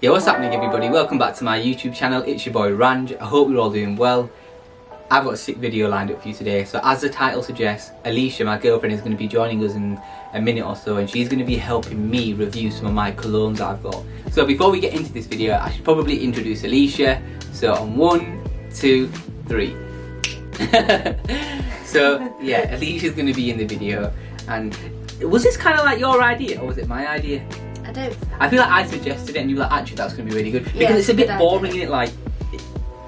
Yeah, what's happening everybody? Welcome back to my YouTube channel. It's your boy Ranj. I hope you're all doing well. I've got a sick video lined up for you today. So as the title suggests, Alisha, my girlfriend, is going to be joining us in a minute or so, and she's going to be helping me review some of my colognes that I've got. So before we get into this video, I should probably introduce Alisha. So on 1, 2, 3. So yeah, Alicia's going to be in the video. And was this kind of like your idea or was it my idea? I feel like I suggested it and you were like, actually that's going to be really good. Because it's a bit boring, isn't it? Like,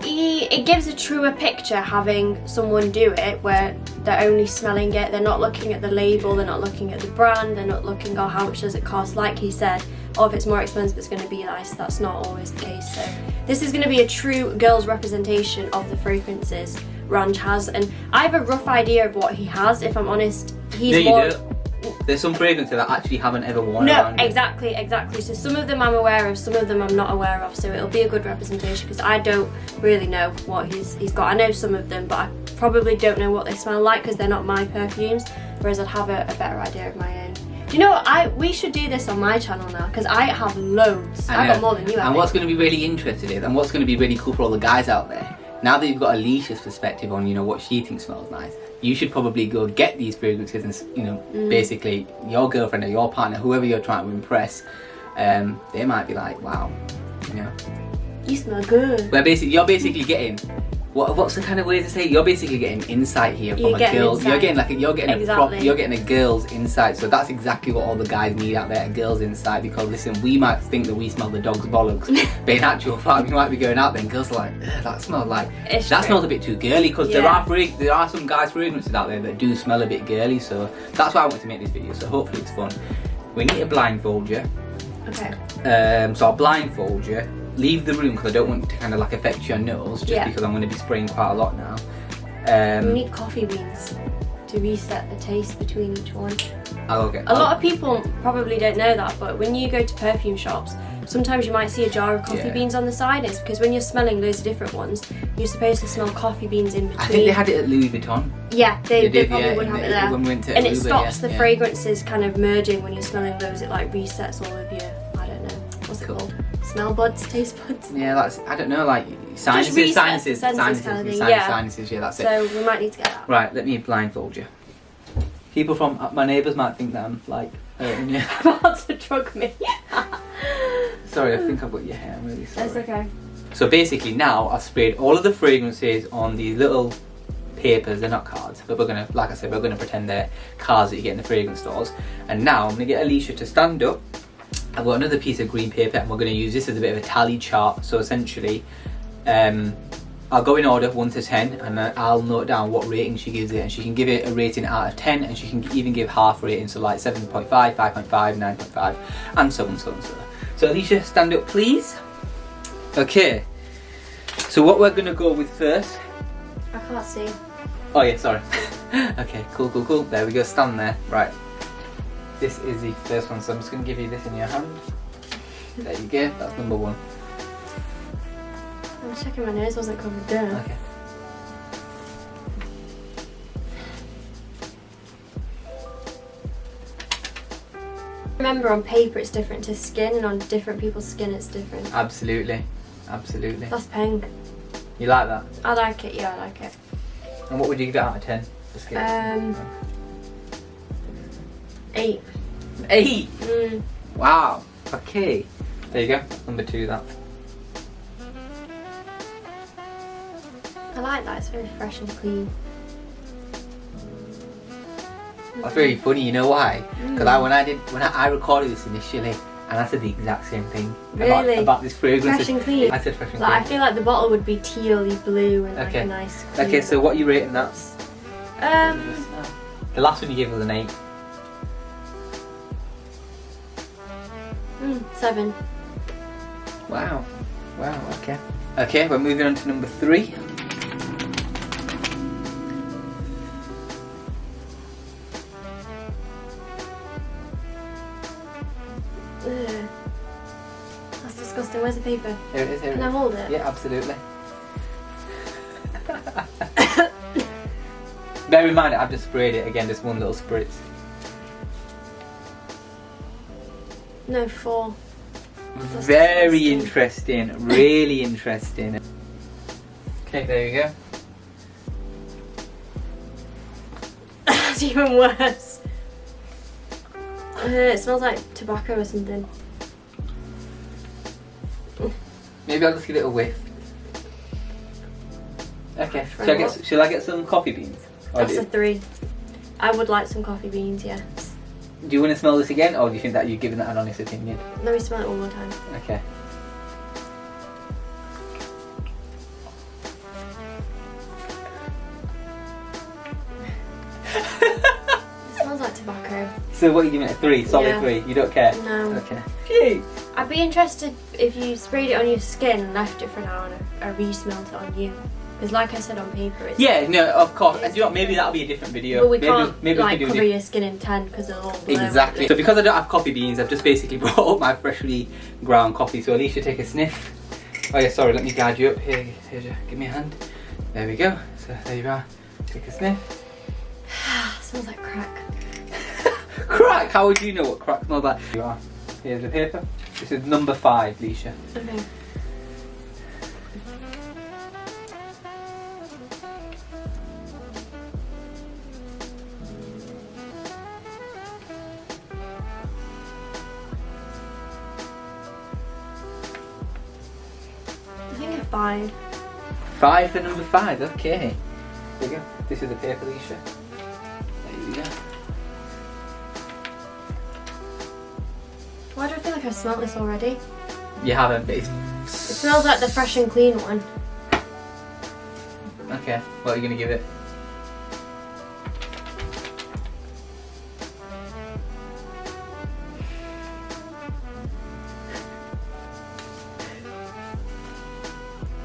it gives a truer picture having someone do it where they're only smelling it, they're not looking at the label, they're not looking at the brand, they're not looking, oh, how much does it cost, like he said, or if it's more expensive it's going to be nice. That's not always the case. So this is going to be a true girl's representation of the fragrances Ranj has, and I have a rough idea of what he has, if I'm honest. He's more... There's some fragrances that I actually haven't ever worn. No, exactly. So some of them I'm aware of, some of them I'm not aware of. So it'll be a good representation because I don't really know what he's got. I know some of them, but I probably don't know what they smell like because they're not my perfumes. Whereas I'd have a better idea of my own. Do you know what? We should do this on my channel now because I have loads. I've got more than you have. And what's going to be really interesting is, and what's going to be really cool for all the guys out there, now that you've got Alicia's perspective on, you know, what she thinks smells nice, you should probably go get these fragrances and, you know, basically your girlfriend or your partner, whoever you're trying to impress, they might be like, wow, you know, you smell good. Well, you're basically getting, what's the kind of way to say? You're basically getting insight here from a girl. You're getting a girl's insight. So that's exactly what all the guys need out there, a girl's insight. Because listen, we might think that we smell the dog's bollocks, but in actual fact, we might be going out there and girls are like, that smells like smells a bit too girly. Because there are some guys' fragrances out there that do smell a bit girly. So that's why I want to make this video. So hopefully it's fun. We need to blindfold you. Okay. So I'll blindfold you. Leave the room because I don't want it to kind of like affect your nose, just because I'm going to be spraying quite a lot now. You need coffee beans to reset the taste between each one. Oh, okay. A lot of people probably don't know that, but when you go to perfume shops, sometimes you might see a jar of coffee beans on the side. It's because when you're smelling loads of different ones, you're supposed to smell coffee beans in between. I think they had it at Louis Vuitton. Yeah, they probably would have it there. When we went to and Uber, it stops the fragrances kind of merging when you're smelling those. It like resets all of your, I don't know, what's it called? Smell buds, taste buds. Yeah, that's, I don't know, like sinuses, kind of thing. sinuses, yeah, that's it. So we might need to get that. Right, let me blindfold you. People from my neighbours might think that I'm like hurting you. About to drug me. Sorry, I think I've got your hair. I'm really sorry. That's okay. So basically now I've sprayed all of the fragrances on these little papers. They're not cards, but we're gonna, like I said, we're gonna pretend they're cards that you get in the fragrance stores. And now I'm gonna get Alicia to stand up. I've got another piece of green paper and we're going to use this as a bit of a tally chart. So essentially, I'll go in order 1 to 10 and I'll note down what rating she gives it, and she can give it a rating out of 10 and she can even give half ratings, so like 7.5, 5.5, 9.5 and so on, so on, so on. So Alisha, stand up please. Okay, so what we're going to go with first. I can't see. Oh yeah, sorry. Okay, cool. There we go, stand there. Right. This is the first one, so I'm just going to give you this in your hand. There you go, that's number 1. I was checking my nose wasn't covered down. Okay. Remember, on paper it's different to skin, and on different people's skin it's different. Absolutely. That's pink. You like that? I like it, yeah, I like it. And what would you give it out of 10? For skin? 8. 8? Wow. Okay. There you go. Number 2, that. I like that. It's very fresh and clean. That's really funny. You know why? Because when I recorded this initially, and I said the exact same thing about this fragrance. Fresh and clean. I said fresh and clean. clean. I feel like the bottle would be teal-y blue and like a nice. Okay. So what are you rating that? The last one you gave was an 8. 7. Wow, okay. Okay, we're moving on to number 3. That's disgusting. Where's the paper? Here it is, Can I hold it? Yeah, absolutely. Bear in mind, I've just sprayed it again, just one little spritz. No, 4. Very interesting. Really interesting. Okay, there you go. That's even worse. It smells like tobacco or something. Maybe I'll just give it a whiff. Okay, shall I get some coffee beans? That's a 3. I would like some coffee beans, yes. Do you want to smell this again, or do you think that you're giving that an honest opinion? Let me smell it one more time. Okay. It smells like tobacco. So what are you giving it, a 3? Solid 3? You don't care? No. Okay. Phew. I'd be interested if you sprayed it on your skin and left it for an hour and I re-smelled it on you. Because like I said on paper, it's... Yeah, no, of course. And you know what, maybe that'll be a different video. But we can't maybe like we could do cover your skin in 10 because it'll all blur. Exactly. So because I don't have coffee beans, I've just basically brought up my freshly ground coffee. So Alisha, take a sniff. Oh yeah, sorry, let me guide you up. Here, give me a hand. There we go. So there you are. Take a sniff. Smells like crack. Crack? How would you know what crack smells like? Here you are. Here's the paper. This is number 5, Alisha. Okay. I think a 5. 5 for number 5, okay. There you go. This is the paper, Alisha. There you go. Why do I feel like I've smelled this already? You haven't, but it's... It smells like the Fresh and Clean one. Okay, what are you going to give it?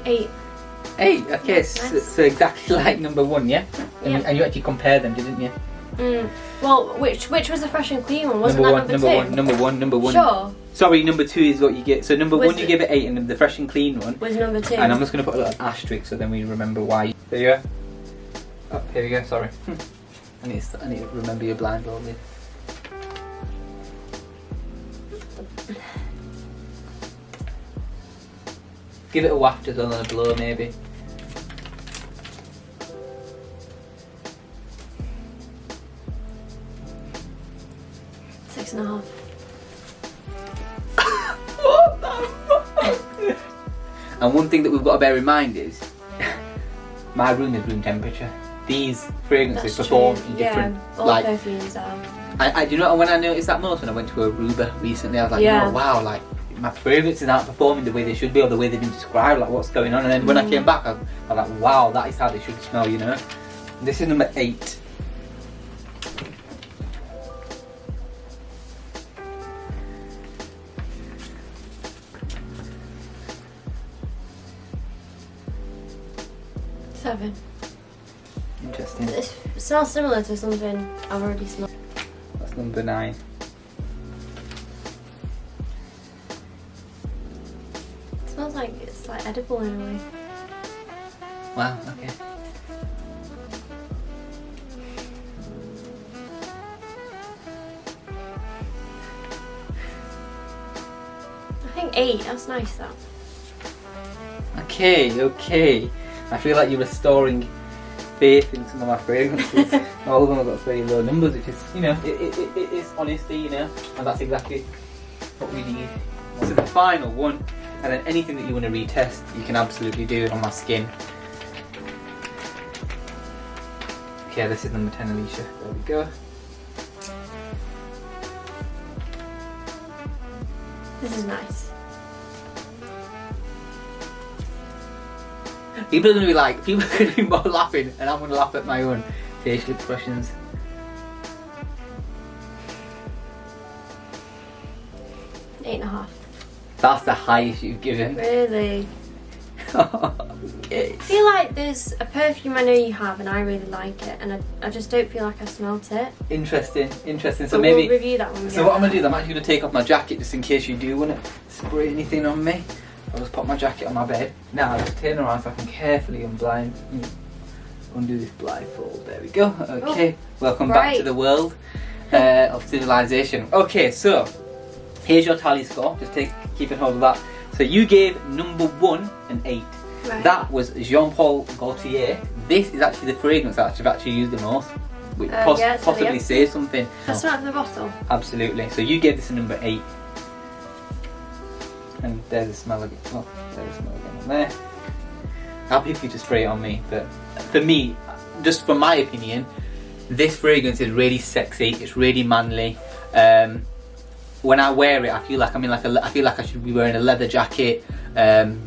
Eight. 8, okay, Yes, nice. so exactly like number 1, yeah? And you actually compared them, didn't you? Well, which was the Fresh and Clean one? Wasn't that number 2? Number one. Sure. Sorry, number 2 is what you get. So number Was 1 you give it 8, and the Fresh and Clean one Was number 2. And I'm just going to put a little asterisk so then we remember why. There you go. Oh, here we go, sorry. I need to remember your blindfolded. Give it a waft as well and a blow maybe. Six and a half. What the fuck? And one thing that we've got to bear in mind is my room is room temperature. These fragrances perform in different, all like, perfumes are. I do you know when I noticed that most when I went to Aruba recently, I was like, oh wow, like my fragrances aren't performing the way they should be or the way they've been described, like what's going on. And then when I came back, I was like, wow, that is how they should smell, you know. This is number 8. Seven. Interesting. It smells similar to something I've already smelled. That's number 9. It smells like it's like edible in a way. Wow, okay. I think 8. That's nice though. Okay. I feel like you're restoring faith in some of my fragrances. All of them have got very low numbers, which is, you know, it is honesty, you know, and that's exactly what we need. So the final one, and then anything that you want to retest, you can absolutely do it on my skin. Okay, this is number 10, Alisha. There we go. This is nice. People are going to be more laughing, and I'm going to laugh at my own facial expressions. Eight and a half. That's the highest you've given. Really? Okay. I feel like there's a perfume I know you have and I really like it, and I just don't feel like I smelt it. Interesting. So But maybe we'll review that one. So what I'm going to do is I'm actually going to take off my jacket just in case you do want to spray anything on me. I'll just pop my jacket on my bed. Now I'll just turn around so I can carefully undo this blindfold. There we go. Okay, welcome back to the world of civilization. Okay, so Here's your tally score. Just keep it hold of that. So you gave number 1 an 8. Right. That was Jean Paul Gaultier. This is actually the fragrance that I've actually used the most, which possibly says something. Let's start from the bottle. Absolutely. So you gave this a number 8. And there's the smell again. Oh, there's the smell again on there. Happy if you to spray it on me, but for me, just from my opinion, this fragrance is really sexy. It's really manly. When I wear it, I feel like I feel like I should be wearing a leather jacket,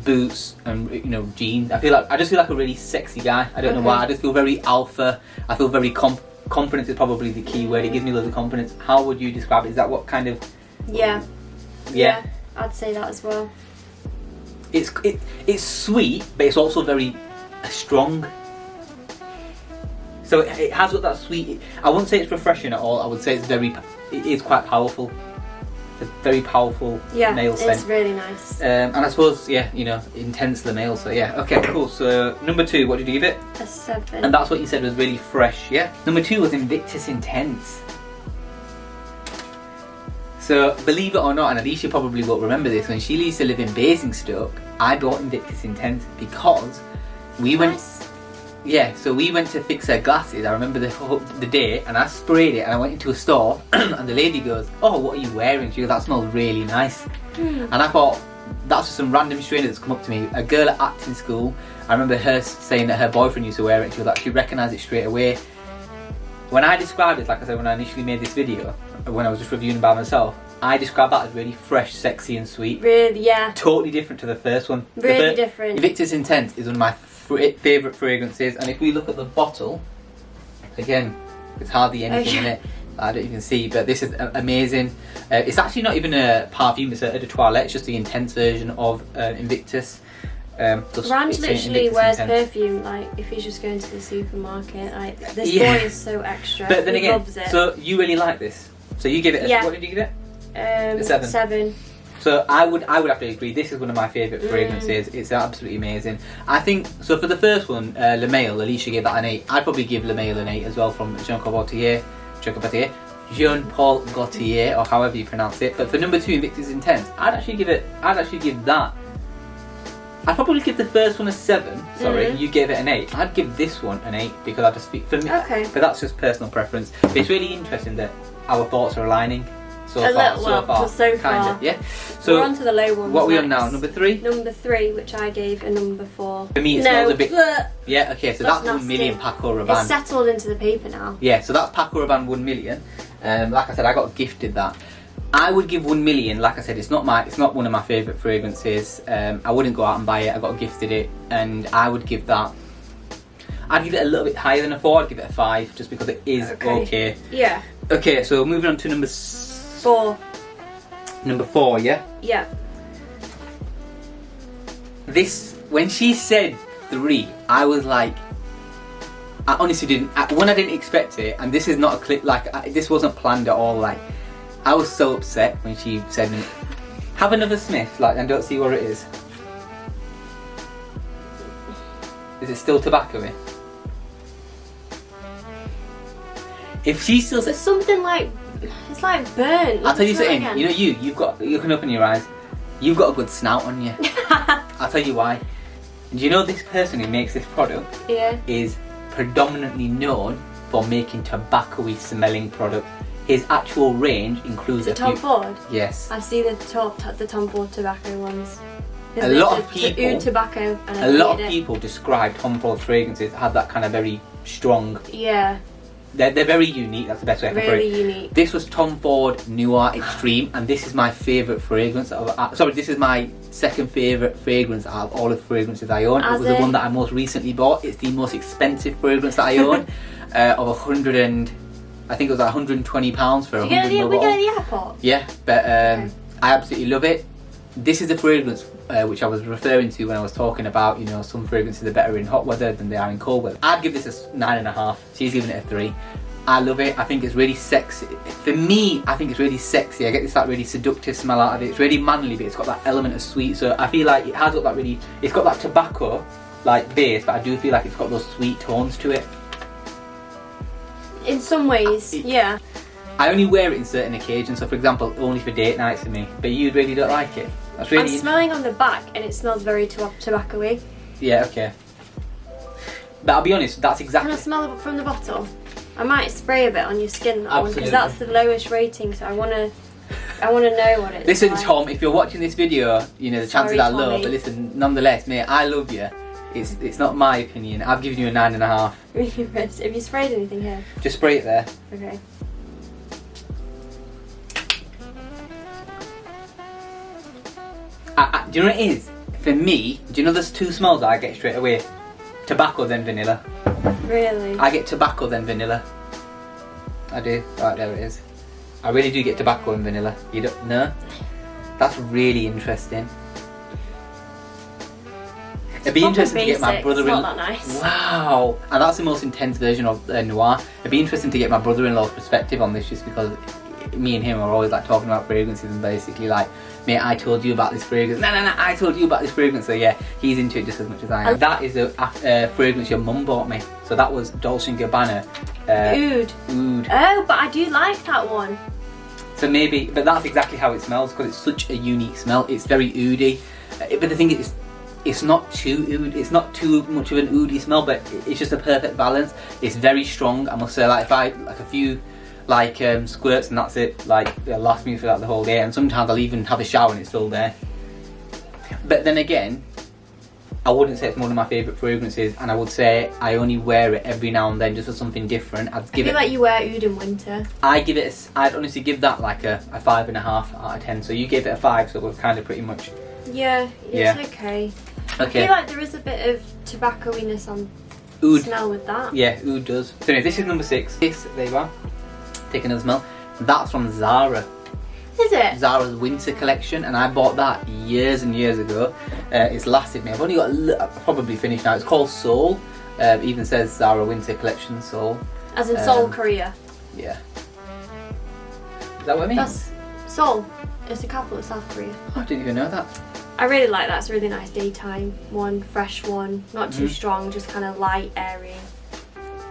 boots, and jeans. I just feel like a really sexy guy. I don't know why. I just feel very alpha. I feel very confidence is probably the key word. It gives me loads of confidence. How would you describe it? Is that what kind of? Yeah. Yeah. I'd say that as well. It's sweet, but it's also very strong. So it has got that sweet. I wouldn't say it's refreshing at all. I would say it is quite powerful. It's a very powerful male scent. It's really nice. And I suppose intense the male. So yeah, okay, cool. So number 2, what did you give it? A 7. And that's what you said was really fresh. Yeah. Number 2 was Invictus Intense. So believe it or not, and Alisha probably won't remember this, when she used to live in Basingstoke, I bought Invictus Intense because we went. Yeah, so we went to fix her glasses. I remember the day, and I sprayed it, and I went into a store, and the lady goes, "Oh, what are you wearing?" She goes, "That smells really nice." And I thought, that's just some random stranger that's come up to me. A girl at acting school. I remember her saying that her boyfriend used to wear it, and she was like, she recognised it straight away. When I described it, like I said, when I initially made this video, when I was just reviewing by myself, I described that as really fresh, sexy and sweet. Really, yeah. Totally different to the first one. Really different. Invictus Intense is one of my favourite fragrances, and if we look at the bottle, again, there's hardly anything in it. I don't even see, but this is amazing. It's actually not even a perfume, it's a toilette. It's just the intense version of Invictus. Ranj literally wears perfume like if he's just going to the supermarket. This boy is so extra. But then he loves it. So you really like this. So you give it what did you give it? A 7. 7. So I would have to agree. This is one of my favourite fragrances. It's absolutely amazing. I think so. For the first one, Le Male, Alisha gave that an 8. I'd probably give Le Male an 8 as well from Jean Paul Gaultier, or however you pronounce it. But for number 2, Invictus Intense, I'd actually give that. I'd probably give the first one a 7. Sorry, you gave it an 8. I'd give this one an 8 because I just for me. Okay. But that's just personal preference. But it's really interesting that our thoughts are aligning. So far. Yeah. So we're on to the low one. What are we on now? Number 3? Number 3, which I gave a number 4. For me, it smells a bit. Yeah. Okay. So that's 1 million Paco Rabanne. It's settled into the paper now. Yeah. So that's Paco Rabanne 1 million. Like I said, I got gifted that. I would give 1 million. Like I said, it's not one of my favourite fragrances. I wouldn't go out and buy it. I got gifted it, and I would give that. I'd give it a little bit higher than a 4. I'd give it a 5, just because it is okay. Yeah. Okay. So moving on to number 4. Number 4, yeah? Yeah. This, when she said 3, I was like, I honestly didn't, I didn't expect it, and this is not a clip, this wasn't planned at all, like, I was so upset when she said, have another Smith, and don't see what it is. Is it still tobacco-y? If she still says... There's something like... It's like burnt. I'll tell you something. Again. You can open your eyes. You've got a good snout on you. I'll tell you why. Do you know this person who makes this product is predominantly known for making tobacco-y smelling product. His actual range includes Tom Ford? Yes. I see the Tom Ford tobacco ones. A lot of people. Oud tobacco. And a lot of people describe Tom Ford fragrances have that kind of very strong. Yeah. They're very unique. That's the best way I can put it. Really unique. This was Tom Ford Noir Extreme, and this is my favourite fragrance. This is my second favourite fragrance out of all of the fragrances I own. It was the one that I most recently bought. It's the most expensive fragrance that I own, of 100 and I think it was like £120 for a 100 ml. We go to the airport. Yeah, but I absolutely love it. This is the fragrance which I was referring to when I was talking about, some fragrances are better in hot weather than they are in cold weather. I'd give this a 9.5. She's giving it a 3. I love it. I think it's really sexy. For me, I think it's really sexy. I get this really seductive smell out of it. It's really manly, but it's got that element of sweet. So I feel like it has got that it's got that tobacco base, but I do feel like it's got those sweet tones to it. In some ways, yeah. I only wear it in certain occasions. So for example, only for date nights for me. But you really don't like it. That's really. I'm smelling on the back, and it smells very tobacco-y. Yeah. Okay. But I'll be honest, that's exactly. Can I smell it from the bottle? I might spray a bit on your skin that one, because Absolutely. that's the lowest rating. So I wanna know what it's Listen, like. Tom, if you're watching this video, you know the chances Sorry, are low. Tommy. But listen, nonetheless, mate, I love you. It's not my opinion. I've given you a 9.5. Have you sprayed anything here? Just spray it there. Okay. Do you know what it is? For me, do you know there's two smells that I get straight away? Tobacco then vanilla. Really? I get tobacco then vanilla. I do. Right, there it is. I really do get tobacco and vanilla. You don't know? That's really interesting. It'd be interesting to get my brother-in-law. It's not that nice. Wow, and that's the most intense version of Noir. It'd be interesting to get my brother-in-law's perspective on this, just because me and him are always like talking about fragrances and basically like, mate, I told you about this fragrance. No, I told you about this fragrance. So yeah, he's into it just as much as I am. That is a fragrance your mum bought me. So that was Dolce & Gabbana. Oud. Oud. Oh, but I do like that one. So maybe, but that's exactly how it smells because it's such a unique smell. It's very oudy. But the thing is, it's not too oud. It's not too much of an oudy smell, but it's just a perfect balance. It's very strong. I must say, like if I like a few squirts and that's it, like it'll last me for like the whole day. And sometimes I'll even have a shower and it's still there. But then again, I wouldn't say it's one of my favourite fragrances, and I would say I only wear it every now and then just for something different. I'd give I feel like you wear oud in winter. I'd honestly give that like a 5.5 out of 10. So you gave it a 5, so we're kind of pretty much. Yeah, Yeah. it's okay. I Okay. feel like there is a bit of tobacco-iness on Oud. smell with that. Yeah, oud does. So anyway, this is number 6. There you are. Take another smell. That's from Zara. Is it? Zara's winter collection, and I bought that years and years ago. It's lasted me. I've only got I've probably finished now. It's called Soul. It even says Zara winter collection Soul. As in Seoul, Korea. Yeah. Is that what I mean? That's Seoul. It's the capital of South Korea. Oh, I didn't even know that. I really like that. It's a really nice daytime one, fresh one, not too strong, just kind of light, airy.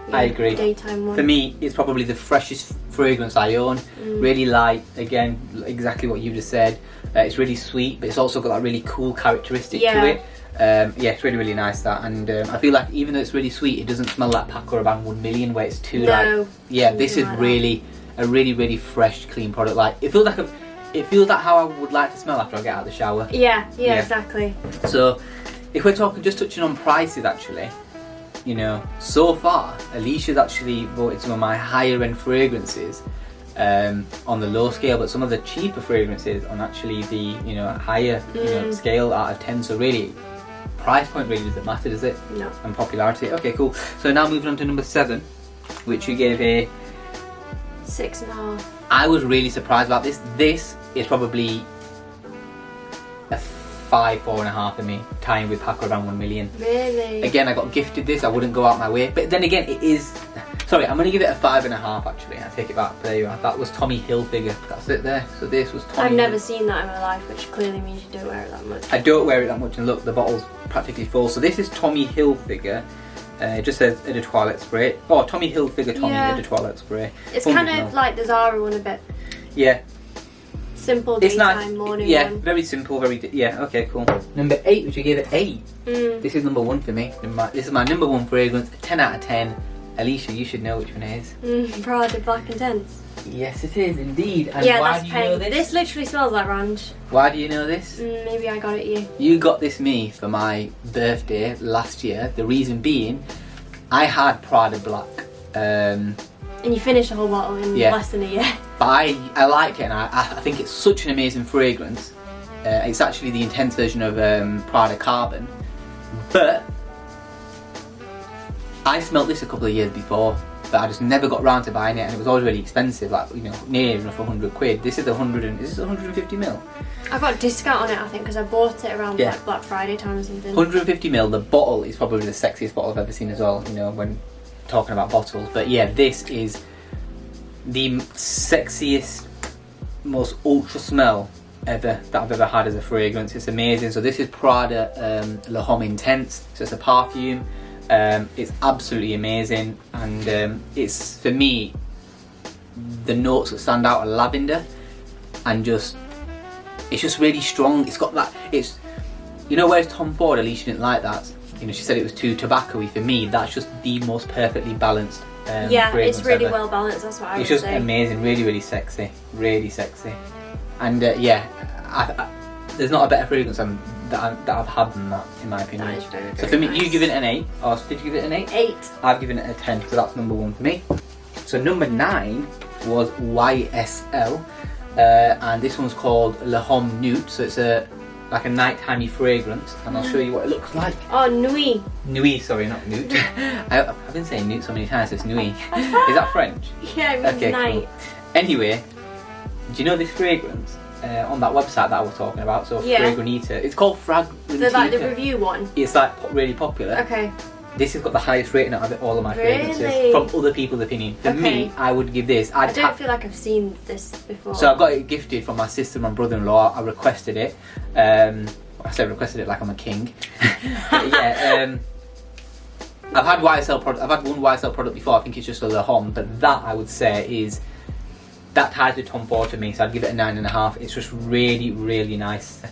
Yeah, I agree. Daytime one. For me, it's probably the freshest fragrance I own. Really light, again, exactly what you just said. It's really sweet, but it's also got that really cool characteristic to it. Yeah, it's really, really nice that. And I feel like even though it's really sweet, it doesn't smell like Paco Rabanne 1 million, where it's too like. Yeah, this is like really a really, really fresh, clean product. Like it feels like how I would like to smell after I get out of the shower. Yeah, exactly. So, if we're just touching on prices, actually. You know, so far, Alicia's actually voted some of my higher end fragrances on the low scale, but some of the cheaper fragrances on actually the higher scale out of 10. So really, price point really doesn't matter, does it? No. And popularity. Okay, cool. So now moving on to number 7, which you gave a 6.5. I was really surprised about this. This is probably a 5, 4.5 for me, tying with Paco Rabanne 1 million. Really? Again, I got gifted this. I wouldn't go out my way, but then again, it is. Sorry, I'm gonna give it a 5.5. Actually, I take it back. There you are. That was Tommy Hilfiger. That's it there. So this was Tommy. I've never seen that in my life, which clearly means you don't wear it that much. I don't wear it that much, and look, the bottle's practically full. So this is Tommy Hilfiger. It just says Eau de Toilette spray. Oh, Tommy Hilfiger, Tommy Eau de Toilette spray. It's kind of like the Zara one a bit. Yeah. Simple It's daytime, nice. morning Yeah, one. very simple, yeah, okay, cool. Number 8, which you gave it 8. This is number 1 for me. This is my number 1 fragrance, 10 out of 10. Alisha, you should know which one it is. Prada Black Intense. Yes, it is indeed. And Yeah, why that's do you know pink. this? This literally smells like Ranj. Why do you know this? Maybe I got it you. You got this me for my birthday last year. The reason being, I had Prada Black. And you finished the whole bottle in less than a year. But I liked it, and I think it's such an amazing fragrance. It's actually the intense version of Prada Carbon. But I smelt this a couple of years before, but I just never got round to buying it, and it was always really expensive, like near enough 100 quid. This is 150ml. I got a discount on it, I think, because I bought it around like Black Friday time or something. 150ml. The bottle is probably the sexiest bottle I've ever seen as well. When talking about bottles. But yeah, this is the sexiest, most ultra smell ever that I've ever had as a fragrance. It's amazing. So this is Prada Le Homme Intense. So it's a perfume. It's absolutely amazing, and it's, for me, the notes that stand out are lavender and it's just really strong. It's got that, it's, you know, whereas Tom Ford, Alisha didn't like that. You know, she said it was too tobacco-y. For me, that's just the most perfectly balanced yeah, fragrance it's really ever. well balanced, that's what I would It's just say. amazing, really, really sexy. Really sexy. And yeah, there's not a better fragrance that I've had than that, in my opinion. That is very, very so for me, nice. you give it an 8. Or did you give it an 8? 8. I've given it a 10, so that's number 1 for me. So number 9 was YSL. And this one's called Le Homme Nude. So it's like a nighttime fragrance, and I'll show you what it looks like. Oh, Nuit. Nuit, sorry, not Nude. I've been saying Nude so many times, so it's Nuit. Is that French? Yeah, it means Okay, night. cool. Anyway, do you know this fragrance on that website that I was talking about? So Yeah. Fragranita. It's called Fragranita. Like the review one. It's like really popular. Okay. This has got the highest rating out of all of my fragrances Really? from other people's opinion. For me, Okay. I would give this. I don't feel like I've seen this before. So I got it gifted from my sister and my brother-in-law. I requested it. I said requested it like I'm a king. But yeah, I've had YSL product. I've had one YSL product before. I think it's just a Le Homme, but that I would say is that ties with Tom Ford to me. So I'd give it a 9.5. It's just really, really nice.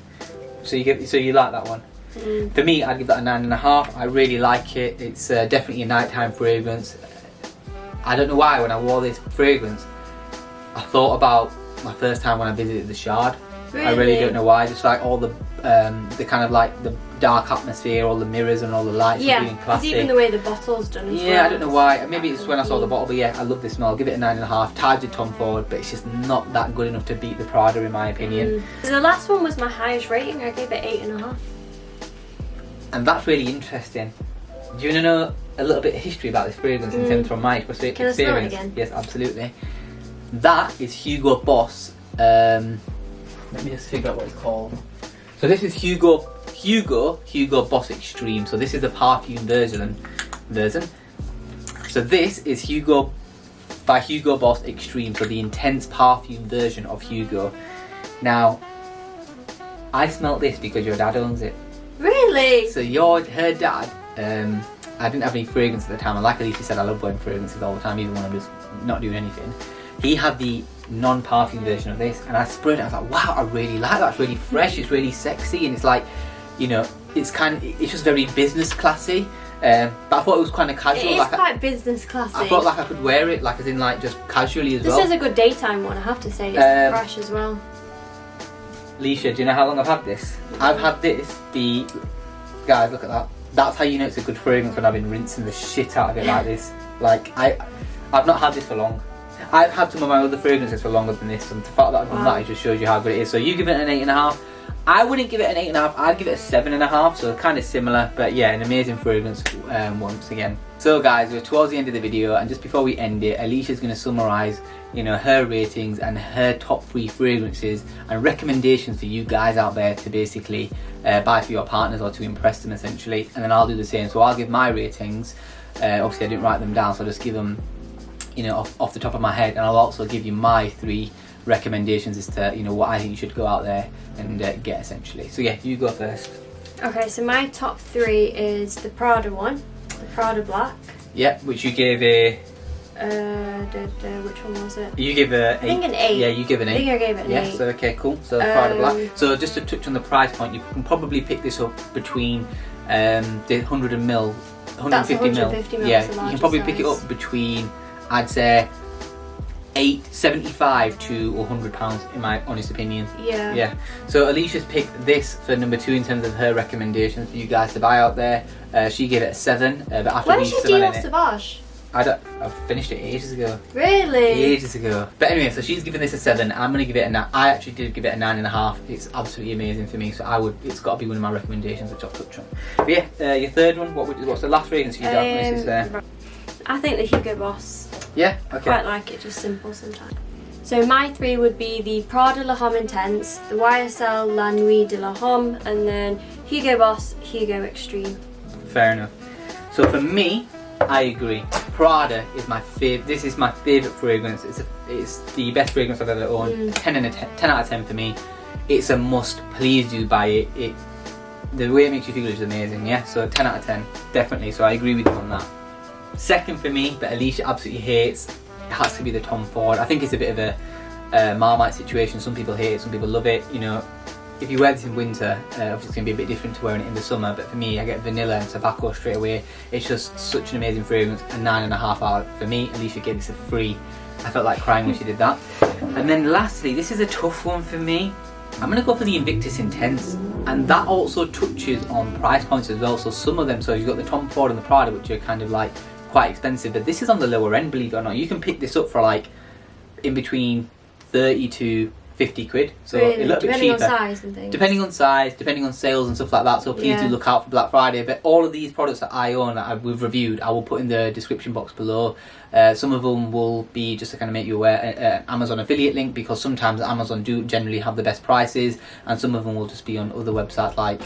So you like that one? Mm. For me, I'd give that a 9.5. I really like it. It's definitely a nighttime fragrance. I don't know why when I wore this fragrance, I thought about my first time when I visited the Shard. Really? I really don't know why. Just like all the kind of like the dark atmosphere, all the mirrors and all the lights, Yeah, being because classy. even the way the bottle's done as well. Yeah, I don't know why. Maybe it's when I saw the bottle, but yeah, I love this smell. I'll give it a 9.5. Tied with Tom Ford, but it's just not that good enough to beat the Prada in my opinion. So the last one was my highest rating. I gave it 8.5. And that's really interesting. Do you want to know a little bit of history about this fragrance in terms from my experience? Can I smell it again? Yes, absolutely. That is Hugo Boss. Let me just figure out what it's called. So this is Hugo Boss Extreme. So this is the perfume version. So this is Hugo by Hugo Boss Extreme. So the intense perfume version of Hugo. Now, I smelt this because your dad owns it. Really? So her dad, I didn't have any fragrance at the time, and like Alisha said, I love wearing fragrances all the time, even when I'm just not doing anything. He had the non-perfume version of this, and I sprayed it. I was like, wow, I really like that. It's really fresh. It's really sexy, and it's like, you know, it's just very business classy. But I thought it was kind of casual. It is like quite business classy. I thought like I could wear it, like as in like just casually as This well. is a good daytime one, I have to say. It's fresh as well. Alisha, do you know how long I've had this? I've had this. Guys, look at that. That's how you know it's a good fragrance, when I've been rinsing the shit out of it like this. Like I've not had this for long. I've had some of my other fragrances for longer than this, and the fact that I've done that, it just shows you how good it is. So you give it an 8.5. I wouldn't give it an 8.5. I'd give it a 7.5. So kind of similar, but yeah, an amazing fragrance once again. So guys, we're towards the end of the video, and just before we end it, Alicia's going to summarise, you know, her ratings and her top 3 fragrances and recommendations for you guys out there to basically buy for your partners or to impress them essentially. And then I'll do the same. So I'll give my ratings. Obviously I didn't write them down, so I'll just give them, you know, off the top of my head, and I'll also give you my 3 recommendations as to, you know, what I think you should go out there and get essentially. So yeah, you go first. Okay, so my top 3 is the Prada one, the Prada Black. Yeah, which you gave a... which one was it? You give a 8. I think an 8. Yeah, you give an 8. I think I gave it an 8. Yeah, so okay, cool. So Prada Black. So just to touch on the price point, you can probably pick this up between the 100 ml, 150 ml. 150 ml. Yeah, you can probably pick it up between, I'd say, $75 to £100 in my honest opinion. Yeah. Yeah. So Alicia's picked this for number 2 in terms of her recommendations for you guys to buy out there. She gave it a 7, but after When me did you do smelling your it, Sauvage? I finished it ages ago. Really? Ages ago. But anyway, so she's given this a 7. I'm gonna give it a 9. I actually did give it a 9.5. It's absolutely amazing for me. So it's got to be one of my recommendations, which I'll touch on. But yeah, your third one. What's the last fragrance you got? I think the Hugo Boss. Yeah. Okay. Quite like it, just simple sometimes. So my 3 would be the Prada La Homme Intense, the YSL La Nuit de La Homme, and then Hugo Boss Hugo Extreme. Fair enough. So for me, I agree. Prada is my favourite. This is my favourite fragrance. It's the best fragrance I've ever owned. 10 out of 10 for me. It's a must. Please do buy it. The way it makes you feel is amazing. Yeah. So 10 out of 10, definitely. So I agree with you on that. Second for me, but Alisha absolutely hates, it has to be the Tom Ford. I think it's a bit of a Marmite situation. Some people hate it, some people love it. You know, if you wear this in winter, obviously it's going to be a bit different to wearing it in the summer, but for me, I get vanilla and tobacco straight away. It's just such an amazing fragrance. A 9.5 out for me. Alisha gave this a 3. I felt like crying when she did that. And then lastly, this is a tough one for me. I'm going to go for the Invictus Intense, and that also touches on price points as well. So some of them, so you've got the Tom Ford and the Prada, which are kind of like quite expensive, but this is on the lower end, believe it or not. You can pick this up for like in between 30 to 50 quid, so really? a little bit cheaper. Depending on size and things. Depending on size, depending on sales and stuff like that. So please do look out for Black Friday. But all of these products that I own, that we've reviewed, I will put in the description box below. Some of them will be just to kind of make you aware, Amazon affiliate link, because sometimes Amazon do generally have the best prices, and some of them will just be on other websites like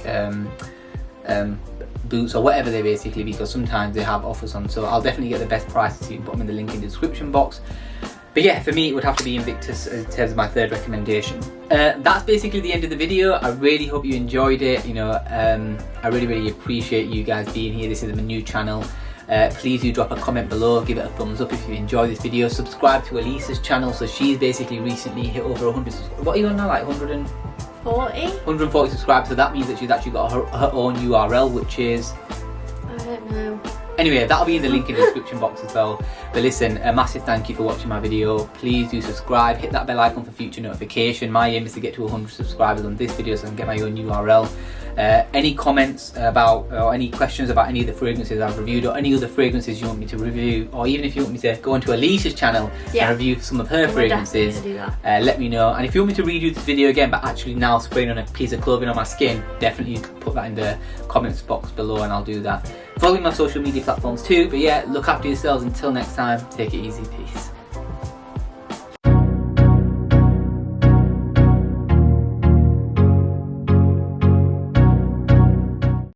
Boots or whatever they basically, because sometimes they have offers on. So I'll definitely get the best prices, so you can put them in the link in the description box. But yeah, for me it would have to be Invictus in terms of my third recommendation. That's basically the end of the video. I really hope you enjoyed it. You know, I really appreciate you guys being here. This is a new channel. Please do drop a comment below, give it a thumbs up if you enjoyed this video. Subscribe to Alisha's channel. So she's basically recently hit over 100. What are you on now? Like 140 subscribers. So that means that she's actually got her own URL, which is, I don't know. Anyway, that'll be in the link in the description box as well. But listen, a massive thank you for watching my video. Please do subscribe, hit that bell icon for future notification. My aim is to get to 100 subscribers on this video so I can get my own URL. Any comments about, or any questions about any of the fragrances I've reviewed, or any other fragrances you want me to review, or even if you want me to go onto Alisha's channel and review some of her fragrances, let me know. And if you want me to redo this video again, but actually now spraying on a piece of clothing on my skin, definitely put that in the comments box below and I'll do that. Follow me on my social media platforms too. But yeah, look after yourselves. Until next time, take it easy. Peace.